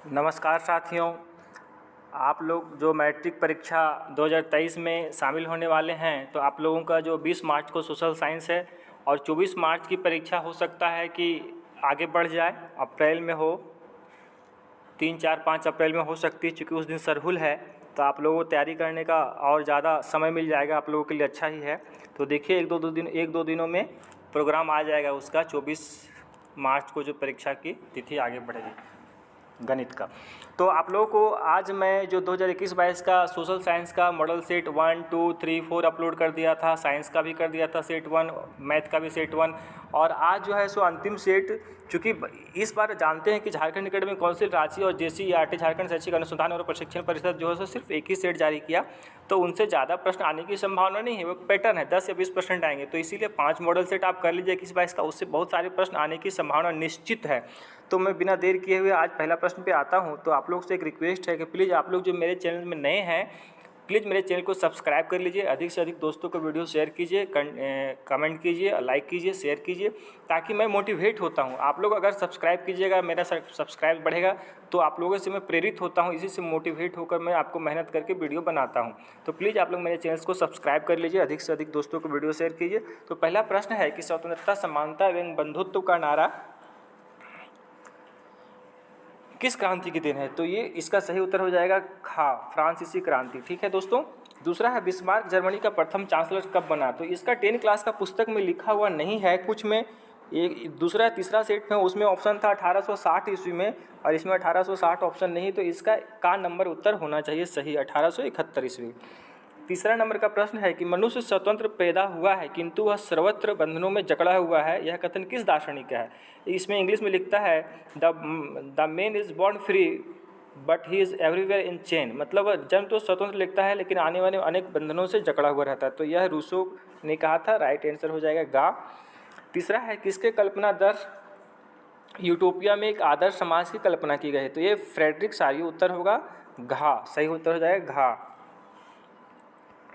नमस्कार साथियों, आप लोग जो मैट्रिक परीक्षा 2023 में शामिल होने वाले हैं तो आप लोगों का जो 20 मार्च को सोशल साइंस है और 24 मार्च की परीक्षा हो सकता है कि आगे बढ़ जाए, अप्रैल में हो, 3, 4, 5 अप्रैल में हो सकती है क्योंकि उस दिन सरहुल है। तो आप लोगों को तैयारी करने का और ज़्यादा समय मिल जाएगा, आप लोगों के लिए अच्छा ही है। तो देखिए एक दो दिनों में प्रोग्राम आ जाएगा उसका। 24 मार्च को जो परीक्षा की तिथि आगे बढ़ेगी गणित का। तो आप लोगों को आज मैं जो 2021-22 का सोशल साइंस का मॉडल सेट 1, 2, 3, 4 अपलोड कर दिया था, साइंस का भी कर दिया था सेट 1, मैथ का भी सेट 1, और आज जो है सो अंतिम सेट। चूँकि इस बार जानते हैं कि झारखंड एकेडमिक काउंसिल रांची और JCERT झारखंड शैक्षिक अनुसंधान और प्रशिक्षण परिषद जो है सो सिर्फ एक ही सेट जारी किया, तो उनसे ज़्यादा प्रश्न आने की संभावना नहीं है। वो पैटर्न है 10 या 20% आएंगे, तो इसीलिए 5 मॉडल सेट आप कर लीजिए 21-22 का, उससे बहुत सारे प्रश्न आने की संभावना निश्चित है। तो मैं बिना देर किए हुए आज पहला प्रश्न पे आता हूँ। तो आप लोग से एक रिक्वेस्ट है कि प्लीज़ आप लोग जो मेरे चैनल में नए हैं, प्लीज़ मेरे चैनल को सब्सक्राइब कर लीजिए, अधिक से अधिक दोस्तों को वीडियो शेयर कीजिए, कमेंट कीजिए, लाइक कीजिए, शेयर कीजिए, ताकि मैं मोटिवेट होता हूँ। आप लोग अगर सब्सक्राइब कीजिएगा, मेरा सब्सक्राइब बढ़ेगा, तो आप लोगों से मैं प्रेरित होता हूँ, इसी से मोटिवेट होकर मैं आपको मेहनत करके वीडियो बनाता हूँ। तो प्लीज़ आप लोग मेरे चैनल को सब्सक्राइब कर लीजिए, अधिक से अधिक दोस्तों को वीडियो शेयर कीजिए। तो पहला प्रश्न है कि स्वतंत्रता, समानता एवं बंधुत्व का नारा किस क्रांति के दिन है? तो ये इसका सही उत्तर हो जाएगा खा, फ्रांसीसी क्रांति। ठीक है दोस्तों। दूसरा है बिस्मार्क जर्मनी का प्रथम चांसलर कब बना? तो इसका 10 क्लास का पुस्तक में लिखा हुआ नहीं है, कुछ में एक दूसरा तीसरा सेट में उसमें ऑप्शन था 1860 ईस्वी में, और इसमें 1860 ऑप्शन नहीं, तो इसका का नंबर उत्तर होना चाहिए सही 1871 ईस्वी। तीसरा नंबर का प्रश्न है कि मनुष्य स्वतंत्र पैदा हुआ है किंतु वह सर्वत्र बंधनों में जकड़ा हुआ है, यह कथन किस दार्शनिक का है? इसमें इंग्लिश में लिखता है the man is born free but he is everywhere in chain. मतलब जन्म तो स्वतंत्र लिखता है लेकिन आने वाले अनेक बंधनों से जकड़ा हुआ रहता है। तो यह रूसो ने कहा था, राइट आंसर हो जाएगा गा। तीसरा है किसके कल्पना दर यूटोपिया में एक आदर्श समाज की कल्पना की गई है? तो ये फ्रेडरिक सारियो उत्तर होगा घा, सही उत्तर हो जाएगा घा।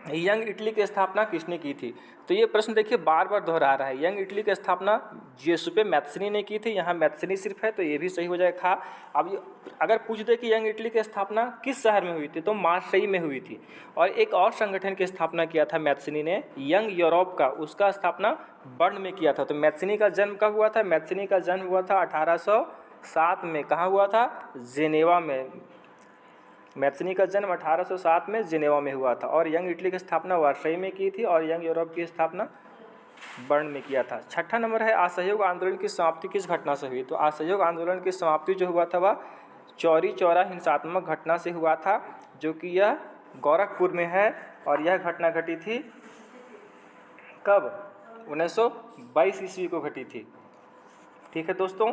यंग इटली की स्थापना किसने की थी? तो ये प्रश्न देखिए बार बार दोहरा रहा है। यंग इटली की स्थापना जियुसेppe मैत्सनी ने की थी, यहाँ मैत्सनी सिर्फ है तो ये भी सही हो जाएगा खा। अब अगर पूछ दे कि यंग इटली की स्थापना किस शहर में हुई थी, तो मार्सेई में हुई थी। और एक और संगठन की स्थापना किया था मैत्सनी ने, यंग यूरोप का, उसका स्थापना बर्न में किया था। तो मैत्सनी का जन्म कब हुआ था? मैत्सनी का जन्म हुआ था 1807 में। कहाँ हुआ था? जेनेवा में। मैत्सनी का जन्म 1807 में जिनेवा में हुआ था। और यंग इटली की स्थापना वार्साई में की थी और यंग यूरोप की स्थापना बर्न में किया था। छठा नंबर है असहयोग आंदोलन की समाप्ति किस घटना से हुई? तो असहयोग आंदोलन की समाप्ति जो हुआ था वह चौरी चौरा हिंसात्मक घटना से हुआ था, जो कि यह गोरखपुर में है। और यह घटना घटी थी कब? 1922 ईस्वी को घटी थी। ठीक है दोस्तों।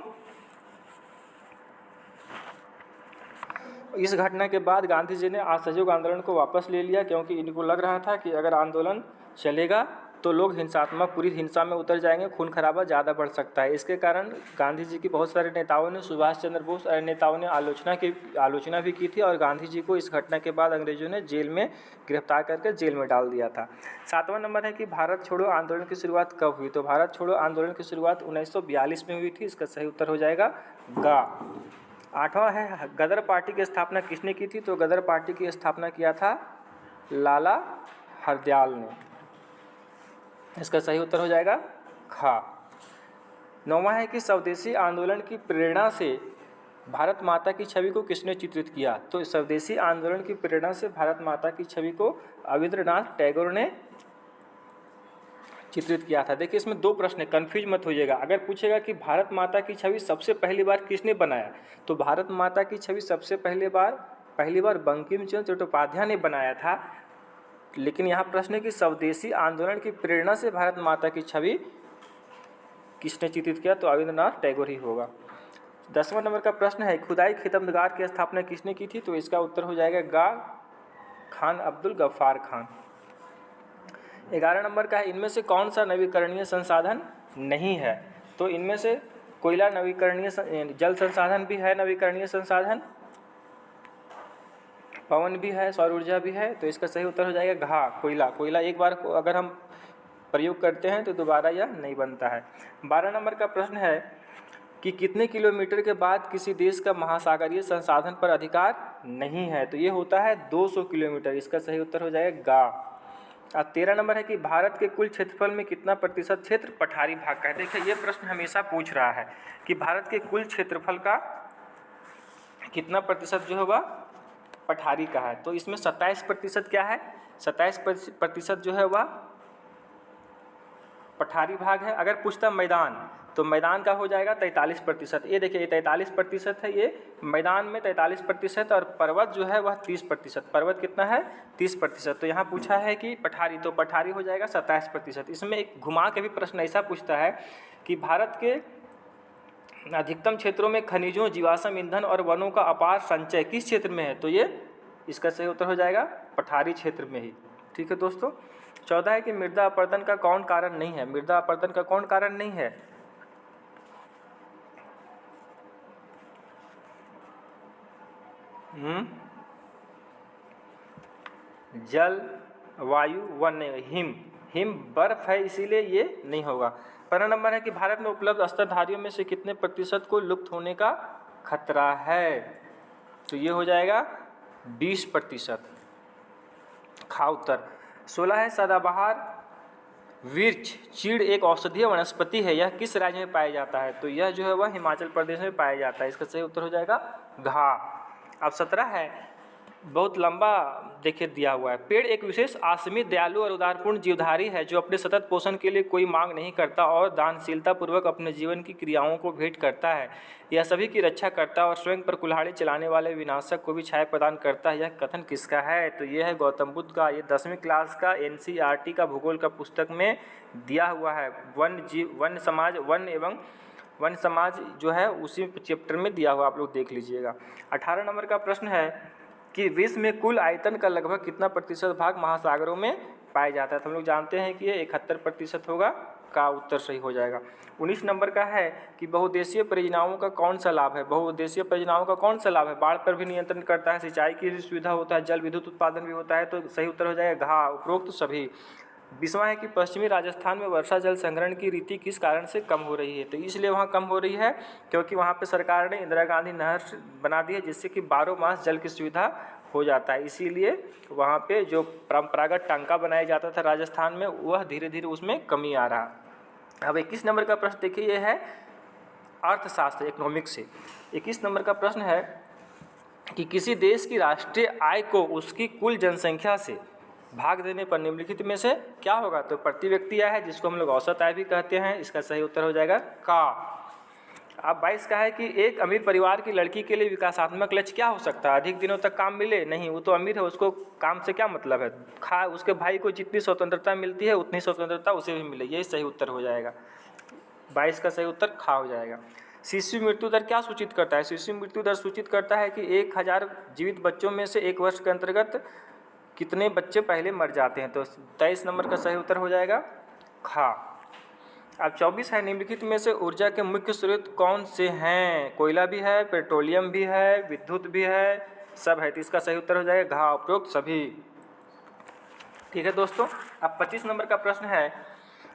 इस घटना के बाद गांधी जी ने असहयोग आंदोलन को वापस ले लिया, क्योंकि इनको लग रहा था कि अगर आंदोलन चलेगा तो लोग हिंसात्मक पूरी हिंसा में उतर जाएंगे, खून खराबा ज़्यादा बढ़ सकता है। इसके कारण गांधी जी की बहुत सारे नेताओं ने, सुभाष चंद्र बोस और नेताओं ने आलोचना भी की थी, और गांधी जी को इस घटना के बाद अंग्रेजों ने जेल में गिरफ्तार करके जेल में डाल दिया था। 7वां नंबर है कि भारत छोड़ो आंदोलन की शुरुआत कब हुई? तो भारत छोड़ो आंदोलन की शुरुआत 1942 में हुई थी, इसका सही उत्तर हो जाएगा गा। 8वां है गदर पार्टी की स्थापना किसने की थी? तो गदर पार्टी की स्थापना किया था लाला हरदयाल ने, इसका सही उत्तर हो जाएगा खा। 9वां है कि स्वदेशी आंदोलन की प्रेरणा से भारत माता की छवि को किसने चित्रित किया? तो स्वदेशी आंदोलन की प्रेरणा से भारत माता की छवि को रविंद्रनाथ टैगोर ने चित्रित किया था। देखिए इसमें 2 प्रश्न है, कन्फ्यूज मत होइएगा। अगर पूछेगा कि भारत माता की छवि सबसे पहली बार किसने बनाया, तो भारत माता की छवि सबसे पहली बार बंकिम चंद्र चट्टोपाध्याय ने बनाया था। लेकिन यहाँ प्रश्न है कि स्वदेशी आंदोलन की प्रेरणा से भारत माता की छवि किसने चित्रित किया? तो रविंद्रनाथ टैगोर ही होगा। 10वां नंबर का प्रश्न है खुदाई खिदमतगार की स्थापना किसने की थी? तो इसका उत्तर हो जाएगा गा, खान अब्दुल गफ्फार खान। 11 नंबर का है इनमें से कौन सा नवीकरणीय संसाधन नहीं है? तो इनमें से कोयला नवीकरणीय, जल संसाधन भी है नवीकरणीय संसाधन, पवन भी है, सौर ऊर्जा भी है। तो इसका सही उत्तर हो जाएगा घा, कोयला। कोयला एक बार अगर हम प्रयोग करते हैं तो दोबारा यह नहीं बनता है। 12 नंबर का प्रश्न है कि कितने किलोमीटर के बाद किसी देश का महासागरीय संसाधन पर अधिकार नहीं है, तो ये होता है 200 किलोमीटर। इसका सही उत्तर हो जाएगा गा। अब 13 नंबर है कि भारत के कुल क्षेत्रफल में कितना प्रतिशत क्षेत्र पठारी भाग का है। देखिए ये प्रश्न हमेशा पूछ रहा है कि भारत के कुल क्षेत्रफल का कितना प्रतिशत जो होगा पठारी का है, तो इसमें 27% क्या है, 27% जो है वह पठारी भाग है। अगर पूछता मैदान तो मैदान का हो जाएगा 43%। ये देखिए ये 43% है, ये मैदान में 43% और पर्वत जो है वह 30%। पर्वत कितना है 30%। तो यहाँ पूछा है कि पठारी, तो पठारी हो जाएगा 27%। इसमें एक घुमा के भी प्रश्न ऐसा पूछता है कि भारत के अधिकतम क्षेत्रों में खनिजों, जीवाश्म ईंधन और वनों का अपार संचय किस क्षेत्र में है, तो ये इसका सही उत्तर हो जाएगा पठारी क्षेत्र में ही। ठीक है दोस्तों। 14 है कि मृदा अपरदन का कौन कारण नहीं है। मृदा अपरदन का कौन कारण नहीं है, जल, वायु, वन नहीं, हिम बर्फ है इसीलिए ये नहीं होगा। 15 नंबर है कि भारत में उपलब्ध स्तनधारियों में से कितने प्रतिशत को लुप्त होने का खतरा है, तो ये हो जाएगा 20%। खा उत्तर। 16 है सदाबहार वृक्ष चीड़ एक औषधीय वनस्पति है, यह किस राज्य में पाया जाता है, तो यह जो है वह हिमाचल प्रदेश में पाया जाता है। इसका सही उत्तर हो जाएगा घा। अब 17 है, बहुत लंबा देखिए दिया हुआ है, पेड़ एक विशेष आसमित, दयालु और उदारपूर्ण जीवधारी है जो अपने सतत पोषण के लिए कोई मांग नहीं करता और दानशीलता पूर्वक अपने जीवन की क्रियाओं को भेंट करता है। यह सभी की रक्षा करता है और स्वयं पर कुल्हाड़ी चलाने वाले विनाशक को भी छाया प्रदान करता है। यह कथन किसका है, तो यह है गौतम बुद्ध का। ये 10वीं क्लास का NCERT का भूगोल का पुस्तक में दिया हुआ है। वन समाज जो है उसी चैप्टर में दिया हुआ, आप लोग देख लीजिएगा। 18 नंबर का प्रश्न है कि विश्व में कुल आयतन का लगभग कितना प्रतिशत भाग महासागरों में पाया जाता है, तो हम लोग जानते हैं कि ये 71% होगा, का उत्तर सही हो जाएगा। 19 नंबर का है कि बहुउद्देशीय परियोजनाओं का कौन सा लाभ है। बहुउद्देशीय परियोजनाओं का कौन सा लाभ है, बाढ़ पर भी नियंत्रण करता है, सिंचाई की भी सुविधा होता है, जल विद्युत उत्पादन भी होता है, तो सही उत्तर हो जाएगा घा, उपरोक्त सभी। 20वां है कि पश्चिमी राजस्थान में वर्षा जल संग्रहण की रीति किस कारण से कम हो रही है, तो इसलिए वहाँ कम हो रही है क्योंकि वहाँ पे सरकार ने इंदिरा गांधी नहर बना दी है जिससे कि 12 मास जल की सुविधा हो जाता है। इसीलिए वहाँ पे जो परंपरागत टांका बनाया जाता था राजस्थान में, वह धीरे धीरे उसमें कमी आ रहा। अब 21 नंबर का प्रश्न देखिए, ये है अर्थशास्त्र इकोनॉमिक्स से। 21 नंबर का प्रश्न है कि किसी देश की राष्ट्रीय आय को उसकी कुल जनसंख्या से भाग देने पर निम्नलिखित में से क्या होगा, तो प्रति व्यक्ति आय है जिसको हम लोग औसत आय भी कहते हैं। इसका सही उत्तर हो जाएगा का। अब 22 का है कि एक अमीर परिवार की लड़की के लिए विकासात्मक लक्ष्य क्या हो सकता है, अधिक दिनों तक काम मिले, नहीं, वो तो अमीर है, उसको काम से क्या मतलब है, उसके भाई को जितनी स्वतंत्रता मिलती है उतनी स्वतंत्रता उसे भी मिले, यही सही उत्तर हो जाएगा। 22 का सही उत्तर खा हो जाएगा। शिशु मृत्यु दर क्या सूचित करता है, शिशु मृत्यु दर सूचित करता है कि 1000 जीवित बच्चों में से 1 वर्ष के अंतर्गत कितने बच्चे पहले मर जाते हैं, तो 23 नंबर का सही उत्तर हो जाएगा खा। अब 24 है, निम्नलिखित में से ऊर्जा के मुख्य स्रोत कौन से हैं, कोयला भी है, पेट्रोलियम भी है, विद्युत भी है, सब है, तो इसका सही उत्तर हो जाएगा घा, उपरोक्त सभी। ठीक है दोस्तों। अब 25 नंबर का प्रश्न है,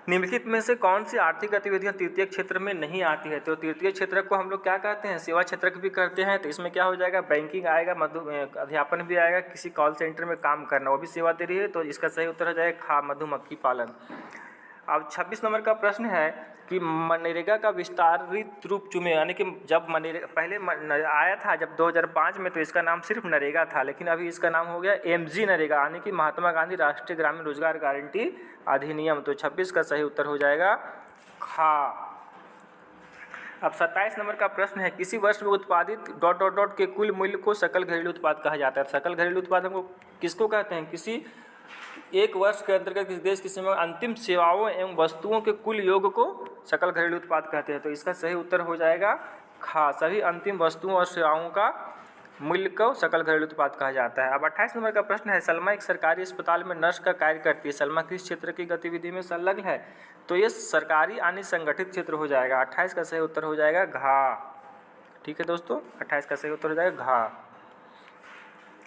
निम्नलिखित में से कौन सी आर्थिक गतिविधियां तृतीय क्षेत्र में नहीं आती है, तो तृतीय क्षेत्र को हम लोग क्या कहते हैं, सेवा क्षेत्र भी करते हैं, तो इसमें क्या हो जाएगा, बैंकिंग आएगा, अध्यापन भी आएगा, किसी कॉल सेंटर में काम करना वो भी सेवा दे रही है, तो इसका सही उत्तर हो जाएगा खा, मधुमक्खी पालन। अब 26 नंबर का प्रश्न है कि मनरेगा का विस्तारित रूप चुने, यानी कि जब मनरेगा पहले आया था जब 2005 में, तो इसका नाम सिर्फ नरेगा था, लेकिन अभी इसका नाम हो गया MG नरेगा, यानी कि महात्मा गांधी राष्ट्रीय ग्रामीण रोजगार गारंटी अधिनियम, तो 26 का सही उत्तर हो जाएगा खा। अब 27 नंबर का प्रश्न है, किसी वर्ष में उत्पादित ... के कुल मूल्य को सकल घरेलू उत्पाद कहा जाता है। सकल घरेलू उत्पाद हमको किसको कहते हैं, किसी एक वर्ष के अंतर्गत किसी देश की सीमा अंतिम सेवाओं एवं वस्तुओं के कुल योग को सकल घरेलू उत्पाद कहते हैं, तो इसका सही उत्तर हो जाएगा खा, सभी अंतिम वस्तुओं और सेवाओं का मूल्य को सकल घरेलू उत्पाद कहा जाता है। अब 28 नंबर का प्रश्न है, सलमा एक सरकारी अस्पताल में नर्स का कार्य करती है, सलमा किस क्षेत्र की गतिविधि में संलग्न है, तो ये सरकारी यानी संगठित क्षेत्र हो जाएगा। 28 का सही उत्तर हो जाएगा घा। ठीक है दोस्तों, 28 का सही उत्तर हो जाएगा घा।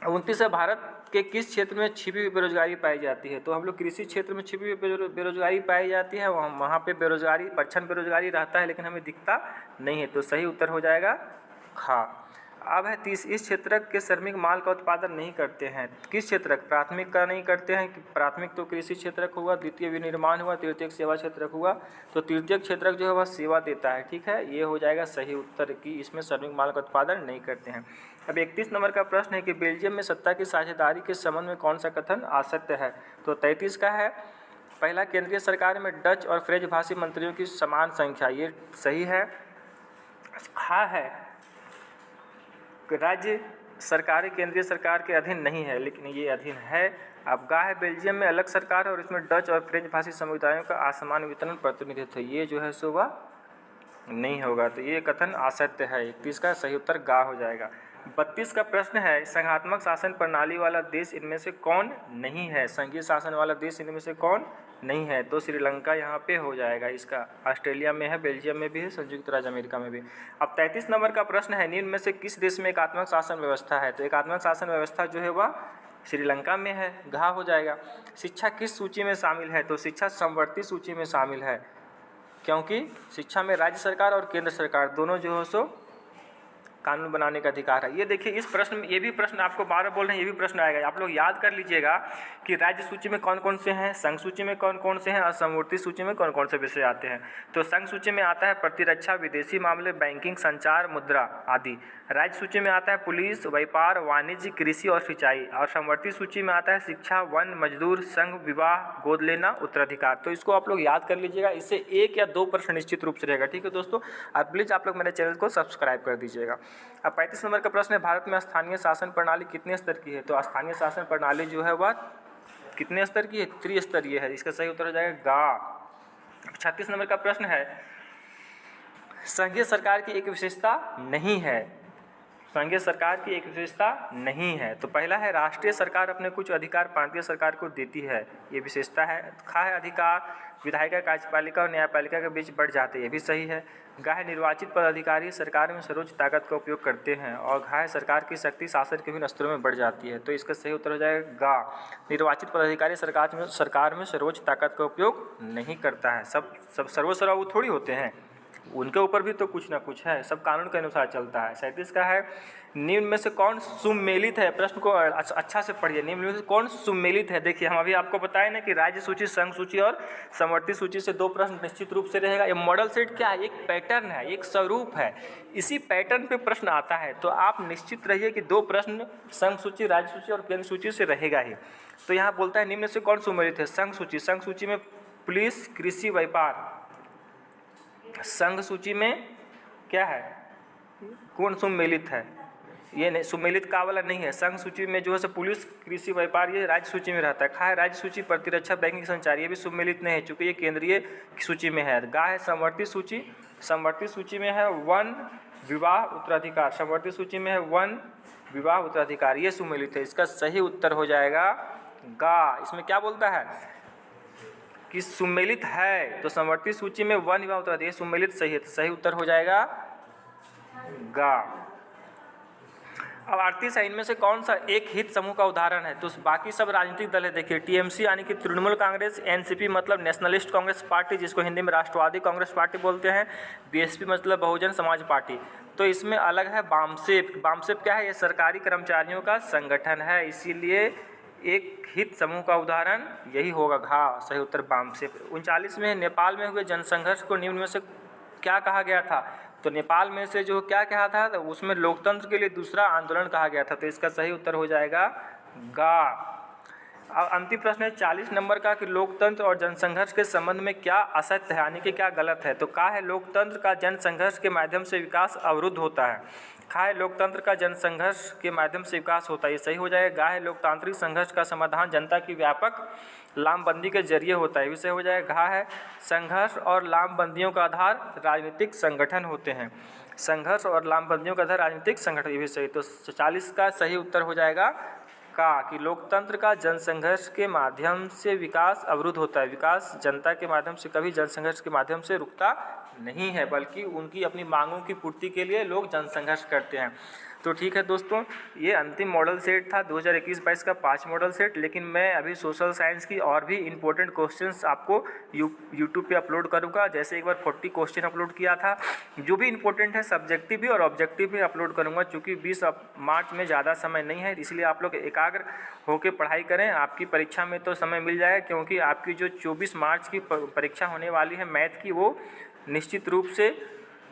29 है, भारत के किस क्षेत्र में छिपी हुई बेरोजगारी पाई जाती है? तो हम लोग कृषि क्षेत्र में छिपी हुई बेरोजगारी पाई जाती है, वहाँ पे बेरोजगारी परछन बेरोजगारी रहता है लेकिन हमें दिखता नहीं है। तो सही उत्तर हो जाएगा खा। अब है 30, इस क्षेत्र के श्रमिक माल का उत्पादन नहीं करते हैं। किस क्षेत्र? प्राथमिक का नहीं करते हैं। प्राथमिक तो कृषि क्षेत्र हुआ, द्वितीय विनिर्माण हुआ, तृतीयक सेवा क्षेत्र हुआ। तो तृतीयक क्षेत्र जो है वह सेवा देता है। ठीक है, ये हो जाएगा सही उत्तर कि इसमें श्रमिक माल का उत्पादन नहीं करते हैं। अब 31 नंबर का प्रश्न है कि बेल्जियम में सत्ता की साझेदारी के संबंध में कौन सा कथन असत्य है? तो 33 का है, पहला, केंद्रीय सरकार में डच और फ्रेंच भाषी मंत्रियों की समान संख्या, ये सही है। हाँ है, राज्य सरकारें केंद्रीय सरकार के अधीन नहीं है, लेकिन ये अधीन है। अब गा है, बेल्जियम में अलग सरकार है और इसमें डच और फ्रेंच भाषी समुदायों का असमान वितरण प्रतिनिधित्व, ये जो है सो वह नहीं होगा। तो ये कथन असत्य है। 31 का सही उत्तर गा हो जाएगा। 32 का प्रश्न है, संघात्मक शासन प्रणाली वाला देश इनमें से कौन नहीं है? संघीय शासन वाला देश इनमें से कौन नहीं है? तो श्रीलंका यहाँ पे हो जाएगा इसका। ऑस्ट्रेलिया में है, बेल्जियम में भी है, संयुक्त राज्य अमेरिका में भी। अब 33 नंबर का प्रश्न है, निम्न में से किस देश में एकात्मक शासन व्यवस्था है? तो एकात्मक शासन व्यवस्था जो है वह श्रीलंका में है, घा हो जाएगा। शिक्षा किस सूची में शामिल है? तो शिक्षा समवर्ती सूची में शामिल है, क्योंकि शिक्षा में राज्य सरकार और केंद्र सरकार दोनों जो है सो कानून बनाने का अधिकार है। ये देखिए, इस प्रश्न में, ये भी प्रश्न आपको 12 बोल रहे हैं, ये भी प्रश्न आएगा। आप लोग याद कर लीजिएगा कि राज्य सूची में कौन कौन से हैं, संघ सूची में कौन कौन से हैं और समवर्ती सूची में कौन कौन से विषय आते हैं। तो संघ सूची में आता है प्रतिरक्षा, विदेशी मामले, बैंकिंग, संचार, मुद्रा आदि। राज्य सूची में आता है पुलिस, व्यापार, वाणिज्य, कृषि और सिंचाई। और समवर्ती सूची में आता है शिक्षा, वन, मजदूर, संघ, विवाह, गोद लेना, उत्तराधिकार। तो इसको आप लोग याद कर लीजिएगा, इससे 1 या 2 प्रश्न निश्चित रूप से रहेगा। ठीक है दोस्तों, और प्लीज़ आप लोग मेरे चैनल को सब्सक्राइब कर दीजिएगा। अब 35 नंबर का प्रश्न है, भारत में स्थानीय शासन प्रणाली कितने स्तर की है? तो स्थानीय शासन प्रणाली जो है वह कितने स्तर की है? त्रिस्तरीय है। इसका सही उत्तर हो जाएगा गा। 36 नंबर का प्रश्न है, संघीय सरकार की एक विशेषता नहीं है। संघीय सरकार की एक विशेषता नहीं है। तो पहला है, राष्ट्रीय सरकार अपने कुछ अधिकार प्रांतीय सरकार को देती है, ये विशेषता है। खा है, अधिकार विधायिका, कार्यपालिका और न्यायपालिका के बीच बढ़ जाते हैं, ये भी सही है। गा है, निर्वाचित पदाधिकारी सरकार में सर्वोच्च ताकत का उपयोग करते हैं। और घा है, सरकार की शक्ति शासन के विभिन्न स्तरों में बढ़ जाती है। तो इसका सही उत्तर हो जाएगा गा। निर्वाचित पदाधिकारी सरकार में सर्वोच्च ताकत का उपयोग नहीं करता है। सब सर्वस्व वो थोड़ी होते हैं, उनके ऊपर भी तो कुछ ना कुछ है, सब कानून के अनुसार चलता है। 37 का है, निम्न में से कौन सुमेलित है? प्रश्न को अच्छा से पढ़िए, निम्न में से कौन सुमेलित है? देखिए, हम अभी आपको बताए ना कि राज्य सूची, संघ सूची और समवर्ती सूची से 2 प्रश्न निश्चित रूप से रहेगा। ये मॉडल सेट क्या है? एक पैटर्न है, एक स्वरूप है, इसी पैटर्न पे प्रश्न आता है। तो आप निश्चित रहिए कि 2 प्रश्न संघ सूची, राज्य सूची और केंद्र सूची से रहेगा ही। तो यहाँ बोलता है, निम्न में से कौन सुमेलित है? संघ सूची। संघ सूची में पुलिस, कृषि, व्यापार। संघ सूची में क्या है? कौन सुमेलित है? ये नहीं, सुमेलित का वाला नहीं है। संघ सूची में जो है पुलिस, कृषि, व्यापार, ये राज्य सूची में रहता है। खा है, राज्य सूची प्रतिरक्षा, बैंकिंग, संचार, ये भी सुमेलित नहीं है चूँकि ये केंद्रीय सूची में है। गा है, समवर्ती सूची। समवर्ती सूची में है वन, विवाह, उत्तराधिकार। समवर्ती सूची में है वन, विवाह, उत्तराधिकार, ये सुमेलित है। इसका सही उत्तर हो जाएगा गा। इसमें क्या बोलता है कि सुमेलित है, तो समवर्ती सूची में वन, विवाह, उत्तराधिकार सुमेलित सही है, तो सही उत्तर हो जाएगा गा। अब 38 है, इनमें से कौन सा एक हित समूह का उदाहरण है? तो बाकी सब राजनीतिक दल है। देखिए, टीएमसी यानी कि तृणमूल कांग्रेस, एनसीपी मतलब नेशनलिस्ट कांग्रेस पार्टी, जिसको हिंदी में राष्ट्रवादी कांग्रेस पार्टी बोलते हैं, बीएसपी मतलब बहुजन समाज पार्टी। तो इसमें अलग है बामसेप। बामसेप क्या है? ये सरकारी कर्मचारियों का संगठन है, इसीलिए एक हित समूह का उदाहरण यही होगा, घा। सही उत्तर बामसेप। 39 में, नेपाल में हुए जनसंघर्ष को निम्न में से क्या कहा गया था? तो नेपाल में से जो क्या कहा था, तो उसमें लोकतंत्र के लिए दूसरा आंदोलन कहा गया था। तो इसका सही उत्तर हो जाएगा गा। अब अंतिम प्रश्न है 40 नंबर का कि लोकतंत्र और जनसंघर्ष के संबंध में क्या असत्य है, यानी कि क्या गलत है? तो का है, लोकतंत्र का जनसंघर्ष के माध्यम से विकास अवरुद्ध होता है। खा है, लोकतंत्र का जनसंघर्ष के माध्यम से विकास होता है, ये सही हो जाएगा। गा है, लोकतांत्रिक संघर्ष का समाधान जनता की व्यापक लामबंदी के जरिए होता है, विषय हो जाएगा। घा है, संघर्ष और लामबंदियों का आधार राजनीतिक संगठन होते हैं। संघर्ष और लामबंदियों का आधार राजनीतिक संगठन, ये भी सही। तो 40 का सही उत्तर हो जाएगा का, कि लोकतंत्र का जनसंघर्ष के माध्यम से विकास अवरुद्ध होता है। विकास जनता के माध्यम से, कभी जनसंघर्ष के माध्यम से रुकता नहीं है, बल्कि उनकी अपनी मांगों की पूर्ति के लिए लोग जनसंघर्ष करते हैं। तो ठीक है दोस्तों, ये अंतिम मॉडल सेट था 2021-22 का 5 मॉडल सेट। लेकिन मैं अभी सोशल साइंस की और भी इम्पोर्टेंट क्वेश्चंस आपको यूट्यूब पे अपलोड करूँगा। जैसे एक बार 40 क्वेश्चन अपलोड किया था, जो भी इम्पोर्टेंट है सब्जेक्टिव भी और ऑब्जेक्टिव भी अपलोड करूँगा। चूँकि 20 मार्च में ज़्यादा समय नहीं है, इसलिए आप लोग एकाग्र होकर पढ़ाई करें। आपकी परीक्षा में तो समय मिल जाएगा, क्योंकि आपकी जो 24 मार्च की परीक्षा होने वाली है मैथ की, वो निश्चित रूप से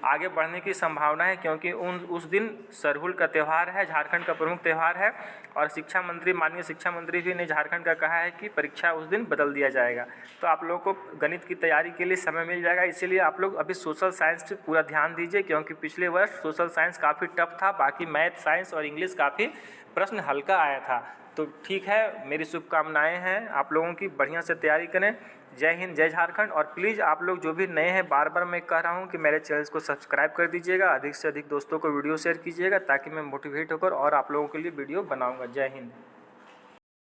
आगे बढ़ने की संभावना है, क्योंकि उस दिन सरहुल का त्यौहार है, झारखंड का प्रमुख त्यौहार है। और शिक्षा मंत्री, माननीय शिक्षा मंत्री भी ने झारखंड का कहा है कि परीक्षा उस दिन बदल दिया जाएगा। तो आप लोगों को गणित की तैयारी के लिए समय मिल जाएगा। इसीलिए आप लोग अभी सोशल साइंस पे पूरा ध्यान दीजिए, क्योंकि पिछले वर्ष सोशल साइंस काफ़ी टफ था। बाकी मैथ, साइंस और इंग्लिश काफ़ी प्रश्न हल्का आया था। तो ठीक है, मेरी शुभकामनाएं हैं आप लोगों की, बढ़िया से तैयारी करें। जय हिंद, जय झारखंड। और प्लीज़ आप लोग जो भी नए हैं, बार बार मैं कह रहा हूँ कि मेरे चैनल को सब्सक्राइब कर दीजिएगा, अधिक से अधिक दोस्तों को वीडियो शेयर कीजिएगा, ताकि मैं मोटिवेट होकर और आप लोगों के लिए वीडियो बनाऊँगा। जय हिंद।